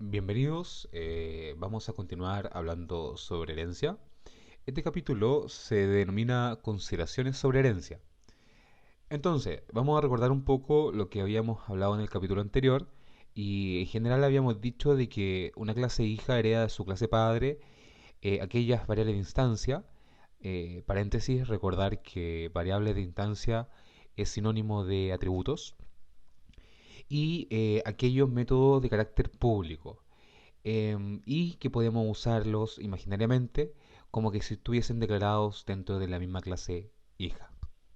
Bienvenidos, vamos a continuar hablando sobre herencia. Este capítulo se denomina Consideraciones sobre herencia. Entonces, vamos a recordar un poco lo que habíamos hablado en el capítulo anterior y en general habíamos dicho de que una clase hija hereda de su clase padre aquellas variables de instancia. Paréntesis, recordar que variables de instancia es sinónimo de atributos y aquellos métodos de carácter público. Y que podemos usarlos imaginariamente como que si estuviesen declarados dentro de la misma clase hija,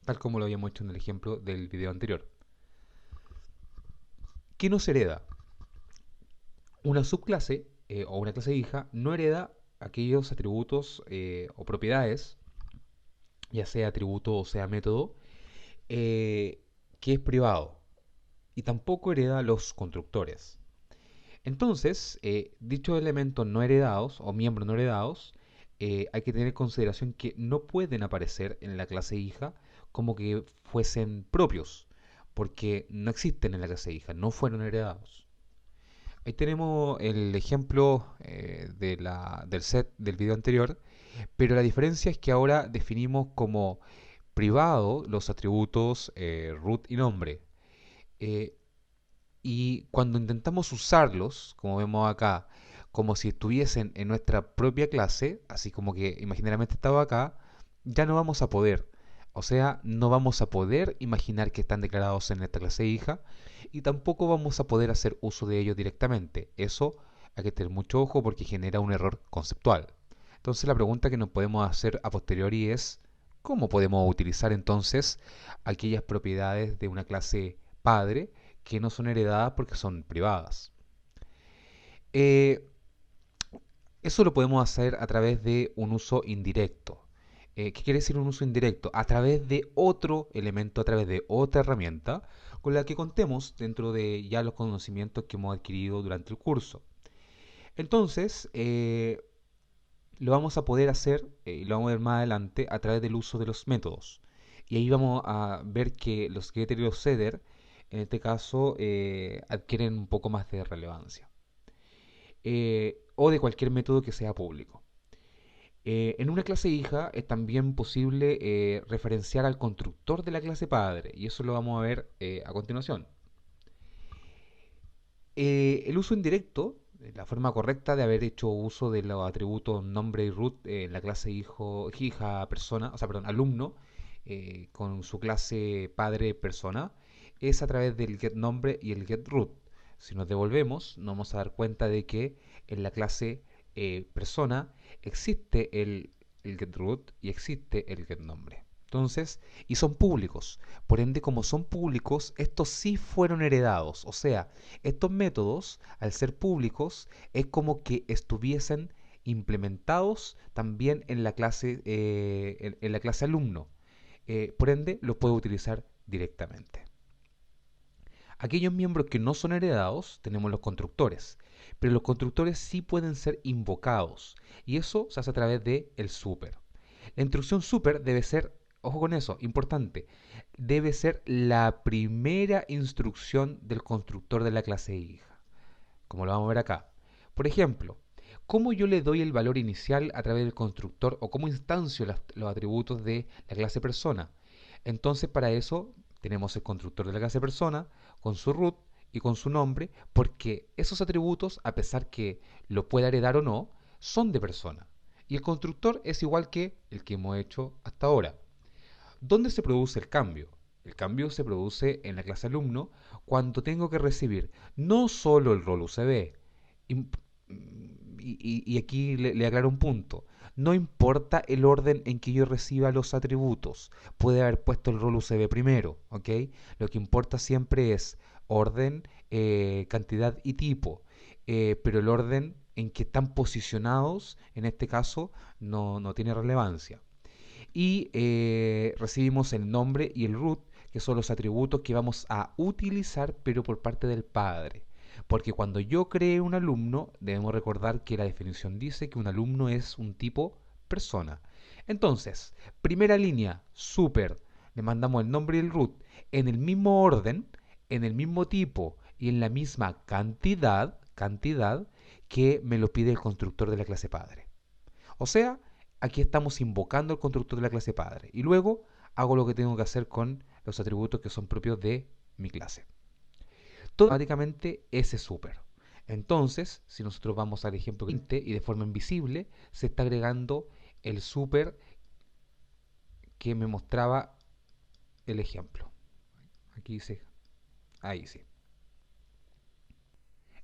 tal como lo habíamos hecho en el ejemplo del video anterior. ¿Qué nos hereda? Una subclase o una clase hija no hereda aquellos atributos o propiedades, ya sea atributo o sea método, eh, que es privado, y tampoco hereda los constructores. Entonces, dichos elementos no heredados o miembros no heredados, hay que tener en consideración que no pueden aparecer en la clase hija como que fuesen propios, porque no existen en la clase hija, no fueron heredados. Ahí tenemos el ejemplo del set del video anterior, pero la diferencia es que ahora definimos como privado los atributos root y nombre. Eh, Y cuando intentamos usarlos, como vemos acá, como si estuviesen en nuestra propia clase, así como que imaginariamente estaba acá, ya no vamos a poder. O sea, no vamos a poder imaginar que están declarados en esta clase hija y tampoco vamos a poder hacer uso de ellos directamente. Eso hay que tener mucho ojo porque genera un error conceptual. Entonces la pregunta que nos podemos hacer a posteriori es, ¿cómo podemos utilizar entonces aquellas propiedades de una clase padre que no son heredadas porque son privadas? Eh, Eso lo podemos hacer a través de un uso indirecto. ¿Qué quiere decir un uso indirecto? A través de otro elemento, a través de otra herramienta con la que contemos dentro de ya los conocimientos que hemos adquirido durante el curso. Entonces, lo vamos a poder hacer, y lo vamos a ver más adelante, a través del uso de los métodos. Y ahí vamos a ver que los getter y los setter, en este caso, adquieren un poco más de relevancia. O de cualquier método que sea público. En una clase hija es también posible referenciar al constructor de la clase padre, y eso lo vamos a ver a continuación. El uso indirecto, la forma correcta de haber hecho uso de los atributos nombre y root en la clase hijo, hija, persona, o sea, perdón, alumno, con su clase padre persona, es a través del get nombre y el get root. Si nos devolvemos, nos vamos a dar cuenta de que en la clase persona existe el get root y existe el get nombre. Entonces, y son públicos. Por ende, como son públicos, estos sí fueron heredados. O sea, estos métodos, al ser públicos, es como que estuviesen implementados también en la clase, en la clase alumno. Por ende, los puedo utilizar directamente. Aquellos miembros que no son heredados, tenemos los constructores. Pero los constructores sí pueden ser invocados. Y eso se hace a través de el super. La instrucción super debe ser, ojo con eso, importante, debe ser la primera instrucción del constructor de la clase hija, como lo vamos a ver acá. Por ejemplo, ¿cómo yo le doy el valor inicial a través del constructor o cómo instancio los atributos de la clase persona? Entonces, para eso tenemos el constructor de la clase persona con su root y con su nombre, porque esos atributos, a pesar que lo pueda heredar o no, son de persona. Y el constructor es igual que el que hemos hecho hasta ahora. ¿Dónde se produce el cambio? El cambio se produce en la clase alumno cuando tengo que recibir no solo el rol UCB, y aquí le aclaro un punto. No importa el orden en que yo reciba los atributos. Puede haber puesto el rol UCB primero, ¿ok? Lo que importa siempre es orden, cantidad y tipo. Pero el orden en que están posicionados, en este caso, no tiene relevancia. Y recibimos el nombre y el root, que son los atributos que vamos a utilizar, pero por parte del padre. Porque cuando yo cree un alumno, debemos recordar que la definición dice que un alumno es un tipo persona. Entonces, primera línea, super, le mandamos el nombre y el root en el mismo orden, en el mismo tipo y en la misma cantidad, cantidad que me lo pide el constructor de la clase padre. O sea, aquí estamos invocando al constructor de la clase padre y luego hago lo que tengo que hacer con los atributos que son propios de mi clase. Todo automáticamente ese super. Entonces, si nosotros vamos al ejemplo 20 y de forma invisible se está agregando el super que me mostraba el ejemplo. Aquí dice, ahí sí.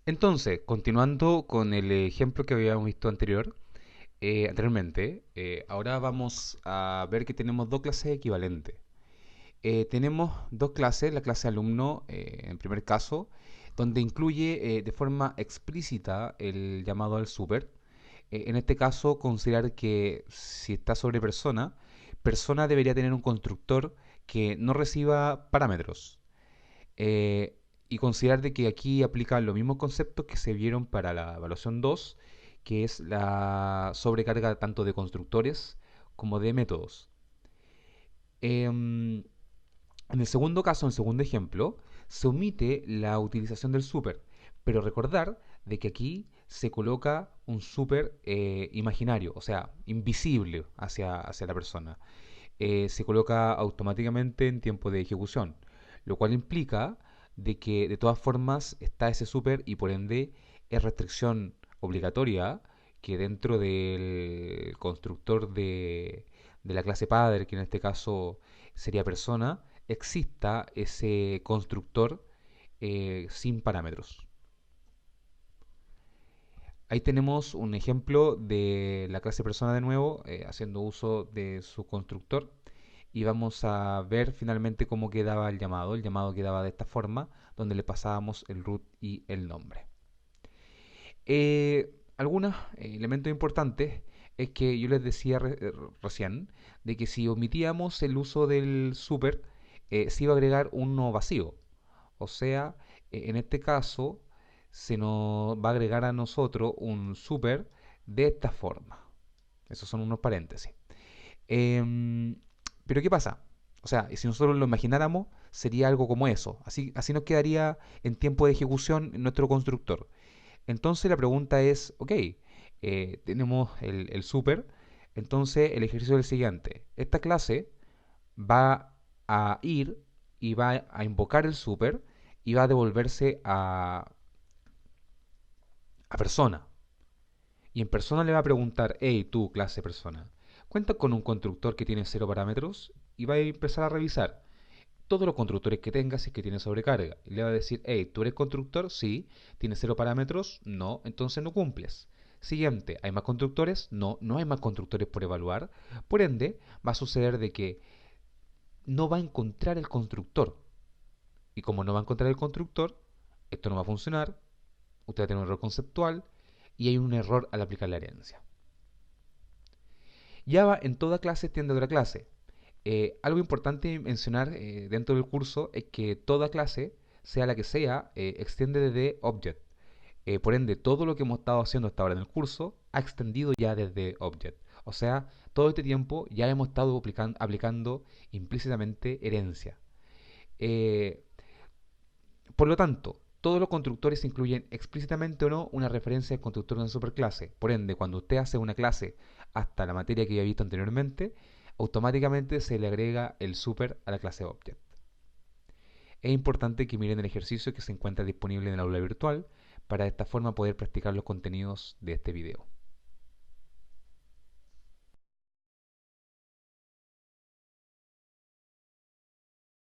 Entonces, continuando con el ejemplo que habíamos visto anteriormente, ahora vamos a ver que tenemos dos clases equivalentes. Tenemos dos clases, la clase alumno, en primer caso, donde incluye de forma explícita el llamado al super. En este caso, considerar que si está sobre persona, persona debería tener un constructor que no reciba parámetros. Eh, y considerar de que aquí aplican los mismos conceptos que se vieron para la evaluación 2, que es la sobrecarga tanto de constructores como de métodos. En el segundo caso, en el segundo ejemplo, se omite la utilización del super, pero recordar de que aquí se coloca un super imaginario, o sea, invisible hacia la persona. Se coloca automáticamente en tiempo de ejecución, lo cual implica de que de todas formas está ese super y por ende es restricción obligatoria que dentro del constructor de la clase padre, que en este caso sería persona, exista ese constructor sin parámetros. Ahí tenemos un ejemplo de la clase persona de nuevo, haciendo uso de su constructor. Y vamos a ver finalmente cómo quedaba el llamado. El llamado quedaba de esta forma, donde le pasábamos el root y el nombre. Algunos elementos importantes es que yo les decía recién de que si omitíamos el uso del super, se iba a agregar uno vacío. O sea, en este caso se nos va a agregar a nosotros un super de esta forma. Esos son unos paréntesis. Em, pero ¿qué pasa? O sea, si nosotros lo imagináramos, sería algo como eso. Así nos quedaría en tiempo de ejecución nuestro constructor. Entonces la pregunta es, ok, tenemos el super, entonces el ejercicio es el siguiente. Esta clase va a ir y va a invocar el super y va a devolverse a persona. Y en persona le va a preguntar, hey, tú, clase persona, ¿cuentas con un constructor que tiene cero parámetros? Y va a empezar a revisar todos los constructores que tengas y que tiene sobrecarga. Y le va a decir, hey, ¿tú eres constructor? Sí. ¿Tienes cero parámetros? No. Entonces no cumples. Siguiente, ¿hay más constructores? No, no hay más constructores por evaluar. Por ende, va a suceder de que no va a encontrar el constructor. Y como no va a encontrar el constructor, esto no va a funcionar, usted va a tener un error conceptual y hay un error al aplicar la herencia. Java en toda clase tiende a otra clase. Algo importante mencionar dentro del curso es que toda clase, sea la que sea, extiende desde Object. Por ende, todo lo que hemos estado haciendo hasta ahora en el curso ha extendido ya desde Object. O sea, todo este tiempo ya hemos estado aplicando implícitamente herencia. Eh, por lo tanto, todos los constructores incluyen explícitamente o no una referencia al constructor de una superclase. Por ende, cuando usted hace una clase hasta la materia que había visto anteriormente, automáticamente se le agrega el super a la clase Object. Es importante que miren el ejercicio que se encuentra disponible en el aula virtual para de esta forma poder practicar los contenidos de este video.